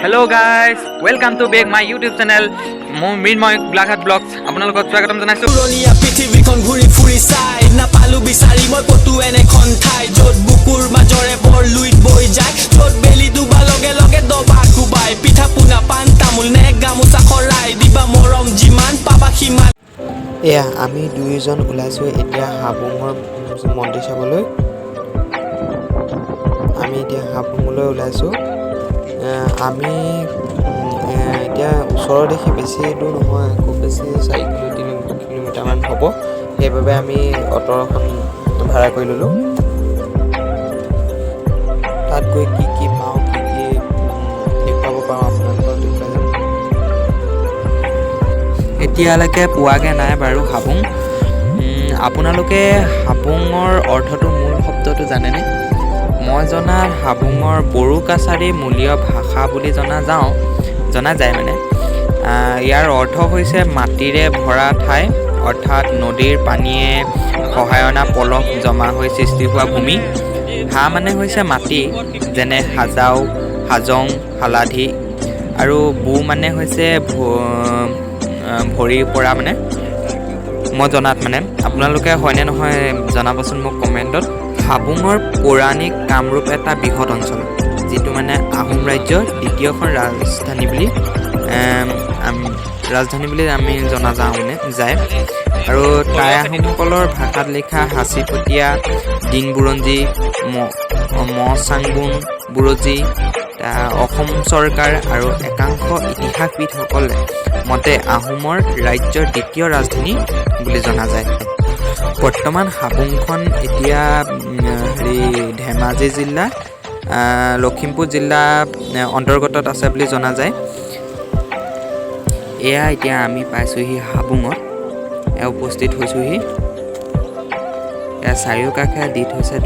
Hello guys, welcome to back my YouTube channel. Mrinmoy Blackhat Vlogs. আপোনালোকক স্বাগতম জনাইছো। পুৰণীয়া পৃথিৱীখন ঘূৰি ফুৰি চাই নাপালো বিচাৰি মই কতো এনেখন ঠাই য'ত বুকুৰ মাজৰে বৰ লুইত বৈ যায় য'ত বেলি ডুবা লগে লগে দবা কোবাই পিঠা পোনা পাণ তামোল নে গামোচা খৰাই দিবা মৰম যিমান পাবা সিমান। এয়া আমি দুইজন ওলাইছোঁ এতিয়া হাবুঙৰ মন্দিৰ চাবলৈ। আমি এতিয়া হাবুঙলৈ ওলাইছোঁ। আমি এতিয়া ওচৰৰ দেখি বেছি দূৰ নহয়, খুব বেছি 4 কিলোমিটাৰমান হ'ব। সেইবাবে আমি অটো এখন ভাড়া কৰি ল'লোঁ। তাত গৈ কি কি পাওঁ, কি কি দেখুৱাব পাৰোঁ আপোনালোকক দেখুৱাই যাম। এতিয়ালৈকে পোৱাগৈ নাই বাৰু হাবুং। আপোনালোকে হাবুঙৰ অৰ্থটো মূল শব্দটো জানেনে? মই জনাত হাবুঙৰ বড়ো কাছাৰী মূলীয় ভাষা বুলি জনা যায় মানে। ইয়াৰ অৰ্থ হৈছে মাটিৰে ভৰা ঠাই, অৰ্থাৎ নদীৰ পানীয়ে সহায়না পলস জমা হৈ সৃষ্টি হোৱা ভূমি। হা মানে হৈছে মাটি, যেনে হাজাও, হাজং, হালাধি, আৰু বু মানে হৈছে ভৰিৰ পৰা মানে। মই জনাত মানে, আপোনালোকে হয়নে নহয় জনাবচোন মোক কমেণ্টত। হাবুঙৰ পৌৰাণিক কামৰূপ এটা বৃহৎ অঞ্চল, যিটো মানে আহোম ৰাজ্যৰ দ্বিতীয়খন ৰাজধানী বুলি আমি জনা যায়। আৰু টাই আহোমসকলৰ ভাষাত লিখা সাঁচিপতীয়া, দিন বুৰঞ্জী, মচাংবুং বুৰঞ্জী, অসম চৰকাৰ আৰু একাংশ ইতিহাসবিদসকলে মতে আহোমৰ ৰাজ্যৰ দ্বিতীয় ৰাজধানী বুলি জনা যায়। বৰ্তমান হাবুংখন এতিয়া ধেমাজি জিলা, লখিমপুৰ জিলা অন্তৰ্গতত আছে বুলি জনা যায়। এয়া এতিয়া আমি পাইছোঁহি হাবুঙত, উপস্থিত হৈছোঁহি। এয়া চাৰিওকাষে দি থৈছে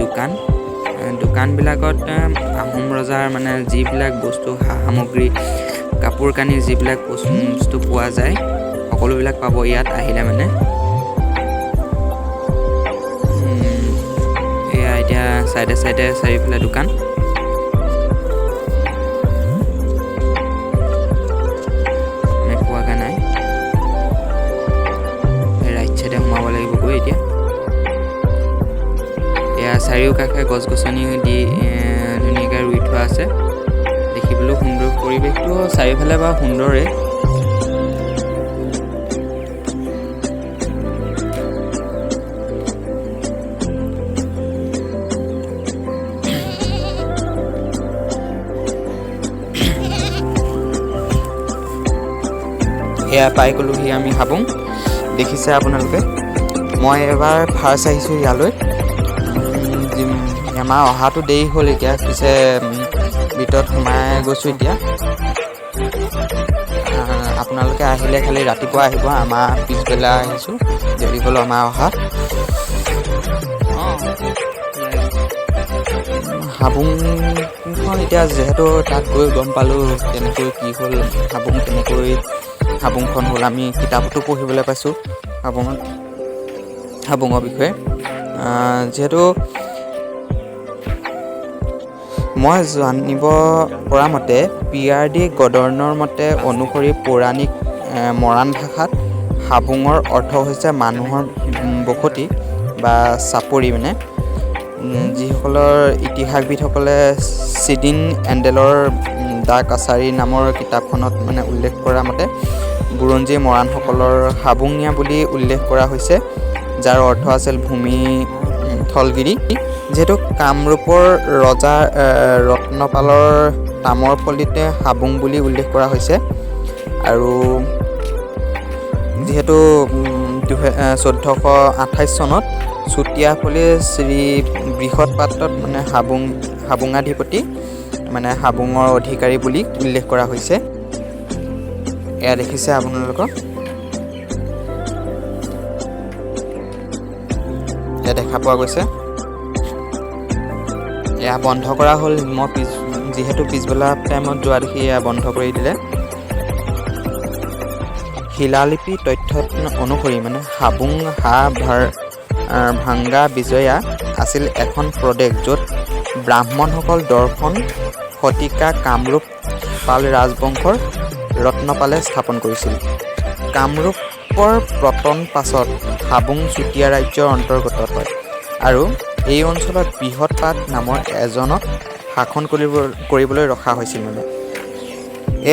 দোকানবিলাকত আহোম ৰজাৰ মানে যিবিলাক বস্তু সা সামগ্ৰী, কাপোৰ কানি যিবিলাক বস্তু পোৱা যায় সকলোবিলাক পাব ইয়াত আহিলে মানে। এয়া এতিয়া চাইডে চাৰিওফালে দোকান। আমি পোৱাগৈ নাই, ৰাইট চাইডে সোমাব লাগিব গৈ এতিয়া। এয়া চাৰিওকাষে গছ গছনি দি ধুনীয়াকৈ ৰুই থোৱা আছে, দেখিবলৈও সুন্দৰ। পৰিৱেশটো চাৰিওফালে বাৰু সুন্দৰেই। এয়া পাই গ'লোহি আমি হাবুং। দেখিছে আপোনালোকে, মই এবাৰ ফাৰ্ষ্ট আহিছোঁ ইয়ালৈ। আমাৰ অহাটো দেৰি হ'ল, এতিয়া পিছে ভিতৰত সোমাই গৈছোঁ এতিয়া। আপোনালোকে আহিলে খালি ৰাতিপুৱা আহিব, আমাৰ পিছবেলা আহিছোঁ, দেৰি হ'ল আমাৰ অহা। হাবুংখন এতিয়া যিহেতু তাত গৈ গম পালোঁ কেনেকৈ কি হ'ল, হাবুংখন হ'ল। আমি কিতাপতো পঢ়িবলৈ পাইছোঁ হাবুঙৰ বিষয়ে। যিহেতু মই জানিব পৰা মতে PRD গডৰ্ণৰ মতে অনুসৰি পৌৰাণিক মৰাণ ভাষাত হাবুঙৰ অৰ্থ হৈছে মানুহৰ বসতি বা চাপৰি মানে। যিসকলৰ ইতিহাসবিদসকলে চিডিন এণ্ডেলৰ দ্য কাছাৰী নামৰ কিতাপখনত মানে উল্লেখ কৰা মতে বুৰঞ্জী মৰাণসকলৰ হাবুঙীয়া বুলি উল্লেখ কৰা হৈছে, যাৰ অৰ্থ আছিল ভূমি থলগিৰি। যিহেতু কামৰূপৰ ৰজা ৰত্নপালৰ তামৰ ফলিতে হাবুং বুলি উল্লেখ কৰা হৈছে, আৰু যিহেতু 1428 চনত চুতীয়াফলি শ্ৰী বৃহৎ পাত্ৰত মানে হাবুঙাধিপতি মানে হাবুঙৰ অধিকাৰী বুলি উল্লেখ কৰা হৈছে। এয়া দেখিছে আপোনালোকক, এয়া দেখা পোৱা গৈছে। এয়া বন্ধ কৰা হ'ল, মই যিহেতু পিছবেলা টাইমত যোৱা দেখি এয়া বন্ধ কৰি দিলে। শিলালিপি তথ্য অনুসৰি মানে হাবুং ভাংগা বিজয়া আছিল এখন প্ৰদেশ য'ত ব্ৰাহ্মণসকল দৰ্শন শতিকা কামৰূপ পাল ৰাজবংশৰ ৰত্নপালে স্থাপন কৰিছিল। কামৰূপৰ পতন পাছত হাবুং চুতীয়া ৰাজ্যৰ অন্তৰ্গত হয় আৰু এই অঞ্চলত বৃহৎ পাট নামৰ এজনক শাসন কৰিবলৈ ৰখা হৈছিল মানে।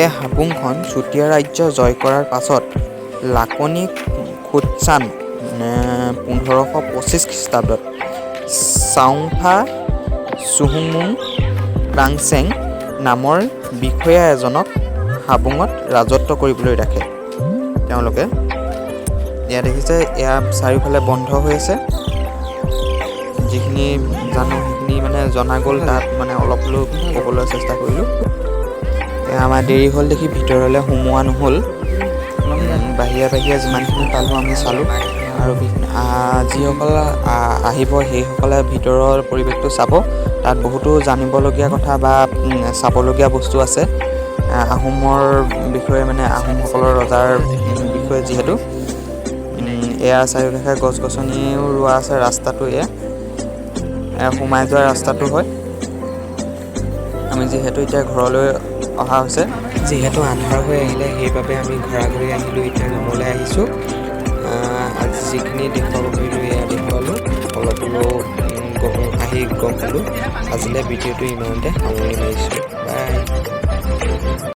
এই হাবুংখন চুতীয়া ৰাজ্য জয় কৰাৰ পাছত লাকনি খুটচান 1525 খ্ৰীষ্টাব্দত চাওফা চুহুংমুং ৰাংচেং নামৰ বিষয়া এজনক হাবুঙত ৰাজত্ব কৰিবলৈ ৰাখে। তেওঁলোকে এয়া দেখিছে, এয়া চাৰিওফালে বন্ধ হৈ আছে। যিখিনি জানো সেইখিনি মানে জনা গ'ল, তাত মানে অলপ হ'লেও ক'বলৈ চেষ্টা কৰিলোঁ। আমাৰ দেৰি হ'ল দেখি ভিতৰলৈ সোমোৱা নহ'ল। বাহিৰে যিমানখিনি পালোঁ আমি চালোঁ আৰু যিসকল আহিব সেইসকলে ভিতৰৰ পৰিৱেশটো চাব। তাত বহুতো জানিবলগীয়া কথা বা চাবলগীয়া বস্তু আছে আহোমৰ বিষয়ে, মানে আহোমসকলৰ ৰজাৰ বিষয়ে। যিহেতু এয়া চাৰিওকাষে গছ গছনিও ৰোৱা আছে। ৰাস্তাটো এয়া সোমাই যোৱা ৰাস্তাটো হয়। আমি যিহেতু এতিয়া ঘৰলৈ অহা হৈছে, যিহেতু আন্ধাৰ হৈ আহিলে সেইবাবে আমি ঘূৰি আহিলোঁ। এতিয়া ৰুমলৈ আহিছোঁ। আজি যিখিনি দেখুৱাব পাৰিলোঁ এয়া দেখুৱালোঁ। অলপ হ'লেও আহি গম পালোঁ। আজিলৈ ভিডিঅ'টো ইমানতে সামৰণি মাৰিছোঁ।